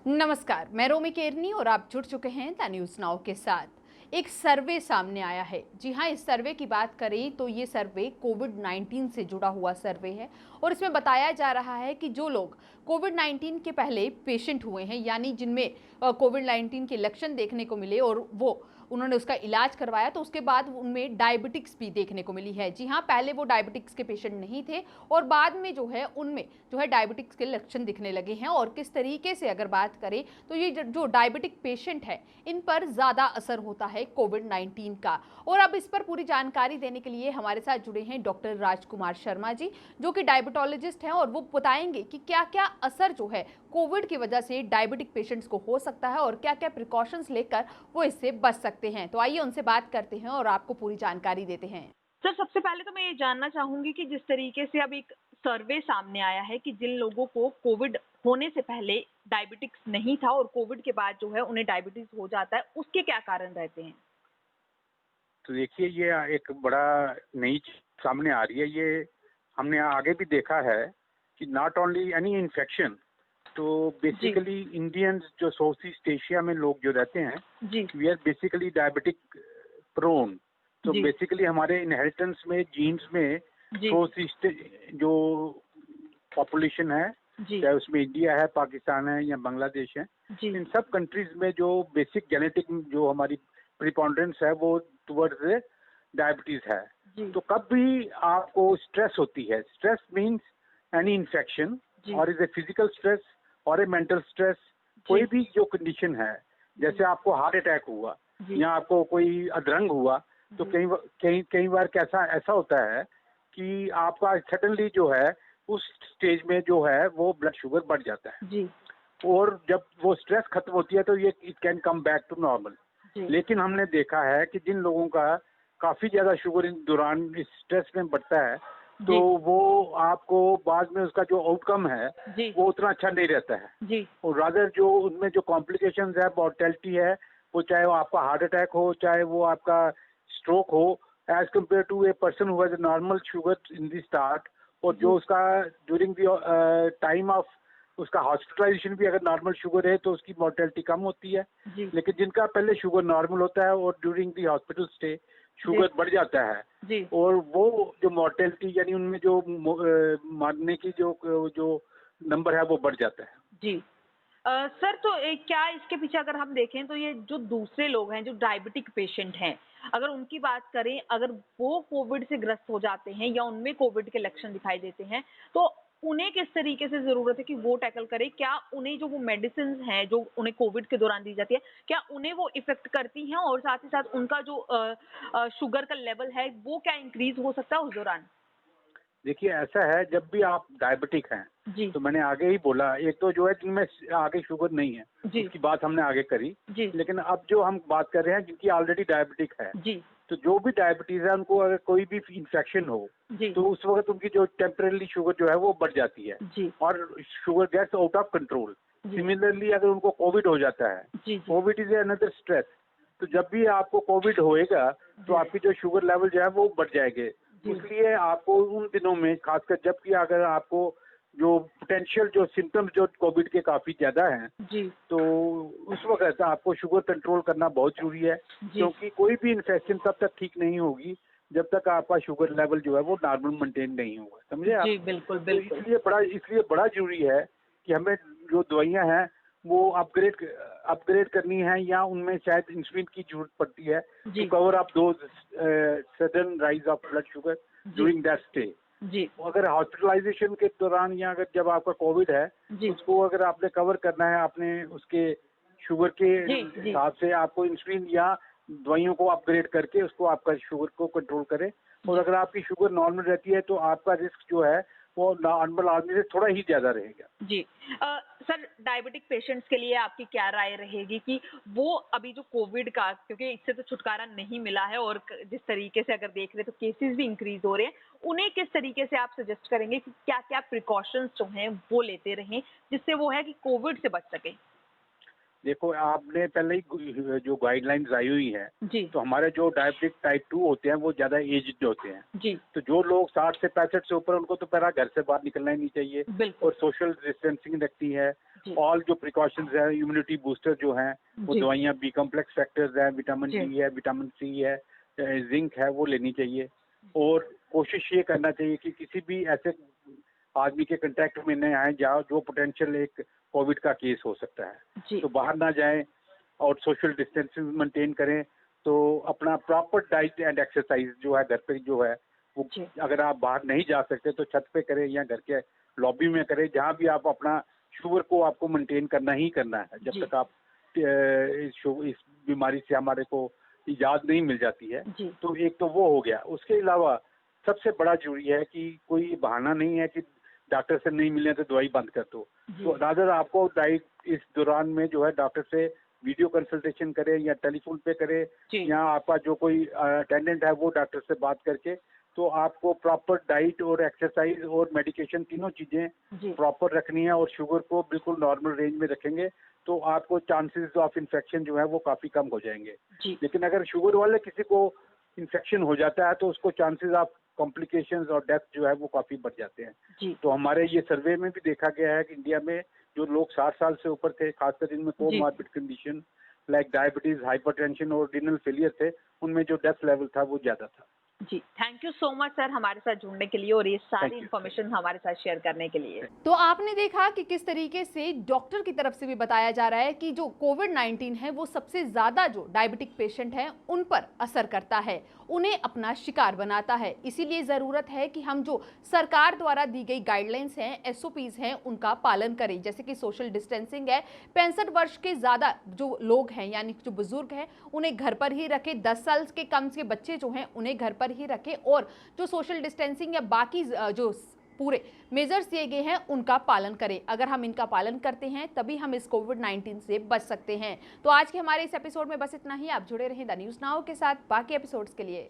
नमस्कार, मैं रोमी केरनी और आप जुड़ चुके हैं द न्यूज़ नाउ के साथ। एक सर्वे सामने आया है। जी हाँ, इस सर्वे की बात करें तो ये सर्वे कोविड-19 से जुड़ा हुआ सर्वे है और इसमें बताया जा रहा है कि जो लोग कोविड-19 के पहले पेशेंट हुए हैं, यानी जिनमें कोविड-19 के लक्षण देखने को मिले और उन्होंने उसका इलाज करवाया, तो उसके बाद उनमें डायबिटिक्स भी देखने को मिली है। जी हाँ, पहले वो डायबिटिक्स के पेशेंट नहीं थे और बाद में जो है उनमें जो है डायबिटिक्स के लक्षण दिखने लगे हैं। और किस तरीके से अगर बात करें तो ये जो डायबिटिक पेशेंट है, इन पर ज़्यादा असर होता है कोविड-19 का। और अब इस पर पूरी जानकारी देने के लिए हमारे साथ जुड़े हैं डॉक्टर राजकुमार शर्मा जी, जो कि डायबिटोलॉजिस्ट हैं, और वो बताएंगे कि क्या क्या असर जो है कोविड की वजह से डायबिटिक पेशेंट्स को हो सकता है और क्या क्या प्रिकॉशंस लेकर वो इससे बच सकते हैं। तो आइए उनसे बात करते हैं और आपको पूरी जानकारी देते हैं। सर, सबसे पहले तो मैं ये जानना चाहूँगी कि जिस तरीके से अब एक सर्वे सामने आया है कि जिन लोगों को कोविड होने से पहले डायबिटिक्स नहीं था और कोविड के बाद जो है उन्हें डायबिटीज़ हो जाता है, उसके क्या कारण रहते हैं? तो देखिए ये एक बड़ा नई चीज़ सामने आ रही है। ये हमने आगे भी देखा है कि नॉट ओनली एनी इन्फेक्शन, तो जी, बेसिकली इंडियंस जो साउथ ईस्ट एशिया में लोग जो रहते हैं, जी, we are basically diabetic prone. तो जी, बेसिकली हमारे इनहेरिटेंस में, जीन्स में जी, साउथ ईस्ट जो पॉपुलेशन है, जी, चाहे उसमें इंडिया है, पाकिस्तान है या बांग्लादेश है, जी, इन सब कंट्रीज में जो बेसिक जेनेटिक जो हमारी प्रिपोंडेंस है वो टुवर्ड्स डायबिटीज है। जी, तो कब भी आपको स्ट्रेस होती है, स्ट्रेस मींस एनी इन्फेक्शन, जी, और इज ए फिजिकल स्ट्रेस और ए मेंटल स्ट्रेस, कोई जी, भी जो कंडीशन है, जी, जैसे आपको हार्ट अटैक हुआ जी, या आपको कोई अधरंग हुआ, तो जी, कई कई बार कैसा ऐसा होता है कि आपका सडनली जो है उस स्टेज में जो है वो ब्लड शुगर बढ़ जाता है, जी, और जब वो स्ट्रेस खत्म होती है तो ये it can come back to normal. जी, लेकिन हमने देखा है कि जिन लोगों का काफी ज्यादा शुगर इन दौरान इस स्ट्रेस में बढ़ता है, तो जी, वो आपको बाद में उसका जो आउटकम है जी, वो उतना अच्छा नहीं रहता है। जी, और रादर जो उनमें जो कॉम्प्लिकेशंस है, मॉर्टेलिटी है, वो चाहे वो आपका हार्ट अटैक हो, चाहे वो आपका स्ट्रोक हो, as compare to a person who has normal sugar in the start, और जो जी, उसका ड्यूरिंग द टाइम ऑफ उसका हॉस्पिटलाइजेशन भी अगर नॉर्मल शुगर है तो उसकी मॉर्टेलिटी कम होती है। जी, लेकिन जिनका पहले शुगर नॉर्मल होता है और ड्यूरिंग दी हॉस्पिटल स्टे जी, शुगर बढ़ जाता है, जी, और वो जो मॉर्टेलिटी यानी उनमें जो मारने की जो जो नंबर है वो बढ़ जाता है। जी। सर, तो क्या इसके पीछे अगर हम देखें तो ये जो दूसरे लोग हैं, जो डायबिटिक पेशेंट हैं, अगर उनकी बात करें, अगर वो कोविड से ग्रस्त हो जाते हैं या उनमें कोविड के लक्षण दिखाई देते हैं, तो उन्हें किस तरीके से ज़रूरत है कि वो टैकल करें? क्या उन्हें जो वो मेडिसिन्स हैं, जो उन्हें कोविड के दौरान दी जाती है, क्या उन्हें वो इफ़ेक्ट करती हैं? और साथ ही साथ उनका जो शुगर का लेवल है, वो क्या इंक्रीज़ हो सकता है उस दौरान? देखिए ऐसा है, जब भी आप डायबिटिक हैं, जी, तो मैंने आगे ही बोला, एक तो जो है जिनमें आगे शुगर नहीं है, जी, उसकी बात हमने आगे करी। जी, लेकिन अब जो हम बात कर रहे हैं जिनकी ऑलरेडी डायबिटिक है, जी, तो जो भी डायबिटीज है उनको अगर कोई भी इन्फेक्शन हो, जी, तो उस वक्त उनकी जो टेम्परेली शुगर जो है वो बढ़ जाती है जी, और sugar gets out of control. जी, सिमिलरली अगर उनको कोविड हो जाता है, जी, जी, कोविड इज अनदर स्ट्रेस, तो जब भी आपको कोविड होएगा तो जी, आपकी जो शुगर लेवल जो है वो बढ़ जाएंगे। जी, इसलिए आपको उन दिनों में खासकर जब भी अगर आपको जो पोटेंशियल जो सिम्टम्स जो कोविड के काफी ज्यादा हैं, जी, तो उस वक्त आपको शुगर कंट्रोल करना बहुत जरूरी है, जी, क्योंकि कोई भी इन्फेक्शन तब तक ठीक नहीं होगी जब तक आपका शुगर लेवल जो है वो नॉर्मल मेंटेन नहीं होगा, समझे आप। जी, बिल्कुल, तो बिल्कुल। इसलिए बड़ा जरूरी है कि हमें जो दवाइयां हैं वो अपग्रेड करनी है, या उनमें शायद इंसुलिन की जरूरत पड़ती है टू जी, कवर अप दो sudden rise of blood sugar जी, ड्यूरिंग दैट स्टे। जी, अगर हॉस्पिटलाइजेशन के दौरान या अगर जब आपका कोविड है, जी, उसको अगर आपने कवर करना है, आपने उसके शुगर के जी, जी, हिसाब से आपको इंसुलिन या दवाइयों को अपग्रेड करके उसको आपका शुगर को कंट्रोल करें। और जी, अगर आपकी शुगर नॉर्मल रहती है तो आपका रिस्क जो है वो नॉर्मल आदमी से थोड़ा ही ज्यादा रहेगा। जी। सर, डायबिटिक पेशेंट्स के लिए आपकी क्या राय रहेगी कि वो अभी जो कोविड का, क्योंकि इससे तो छुटकारा नहीं मिला है और जिस तरीके से अगर देख रहे हैं तो केसेस भी इंक्रीज हो रहे हैं, उन्हें किस तरीके से आप सजेस्ट करेंगे कि क्या-क्या प्रिकॉशंस जो हैं वो लेते रहें, जिससे वो है कि कोविड से बच सकें? देखो आपने पहले ही जो गाइडलाइंस आई हुई है, जी तो हमारे जो डायबिटिक टाइप 2 होते हैं वो ज्यादा एज्ड होते हैं। जी तो जो लोग 60 से 65 से ऊपर, उनको तो पहला घर से बाहर निकलना ही नहीं चाहिए बिल्कुल और सोशल डिस्टेंसिंग रखनी है। जी ऑल जो प्रिकॉशंस है, इम्यूनिटी बूस्टर जो हैं, वो जी दवाइयाँ, बी कॉम्प्लेक्स फैक्टर्स है, विटामिन जी डी है, विटामिन सी है, जिंक है, वो लेनी चाहिए। और कोशिश ये करना चाहिए कि किसी भी ऐसे आदमी के कांटेक्ट में न आए जहाँ जो पोटेंशियल एक कोविड का केस हो सकता है। जी तो बाहर ना जाएं और सोशल डिस्टेंसिंग मेंटेन करें। तो अपना प्रॉपर डाइट एंड एक्सरसाइज जो है घर पे जो है वो, जी अगर आप बाहर नहीं जा सकते तो छत पे करें या घर के लॉबी में करें, जहाँ भी आप अपना शुगर को आपको मेंटेन करना ही करना है जब जी तक आप इस बीमारी से हमारे को इजाज़त नहीं मिल जाती है। जी तो एक तो वो हो गया। उसके अलावा सबसे बड़ा जरूरी है कि कोई बहाना नहीं है कि डॉक्टर से नहीं मिले तो दवाई बंद कर दो। जी तो रादर आपको डाइट इस दौरान में जो है डॉक्टर से वीडियो कंसल्टेशन करें या टेलीफोन पे करें, जी या आपका जो कोई अटेंडेंट है वो डॉक्टर से बात करके, तो आपको प्रॉपर डाइट और एक्सरसाइज और मेडिकेशन तीनों चीजें जी प्रॉपर रखनी है और शुगर को बिल्कुल नॉर्मल रेंज में रखेंगे तो आपको चांसेस ऑफ इन्फेक्शन जो है वो काफी कम हो जाएंगे। जी लेकिन अगर शुगर वाले किसी को इन्फेक्शन हो जाता है तो उसको चांसेस ऑफ कॉम्प्लिकेशंस और डेथ जो है वो काफी बढ़ जाते हैं। जी तो हमारे ये सर्वे में भी देखा गया है कि इंडिया में जो लोग 60 साल से ऊपर थे, खासकर जिनमें जी comorbid condition like diabetes, hypertension और रीनल फेलियर थे, उनमें जो डेथ लेवल था वो ज्यादा था। जी thank you so much sir हमारे साथ जुड़ने के लिए और ये सारी Thank you. इन्फॉर्मेशन हमारे साथ शेयर करने के लिए। तो आपने देखा कि किस तरीके से डॉक्टर की तरफ से भी बताया जा रहा है कि जो कोविड-19 है वो सबसे ज़्यादा जो डायबिटिक पेशेंट हैं उन पर असर करता है, उन्हें अपना शिकार बनाता है। इसीलिए ज़रूरत है कि हम जो सरकार द्वारा दी गई गाइडलाइंस हैं, एसओपीज़ हैं, उनका पालन करें। जैसे कि सोशल डिस्टेंसिंग है, 65 वर्ष के ज़्यादा जो लोग हैं यानी जो बुजुर्ग हैं उन्हें घर पर ही रखें, 10 साल के कम के बच्चे जो हैं उन्हें घर पर ही रखें और जो सोशल डिस्टेंसिंग या बाकी जो पूरे मेजर्स दिए गए हैं उनका पालन करें। अगर हम इनका पालन करते हैं तभी हम इस कोविड-19 से बच सकते हैं। तो आज के हमारे इस एपिसोड में बस इतना ही। आप जुड़े रहें द न्यूज़ नाउ के साथ बाकी एपिसोड्स के लिए।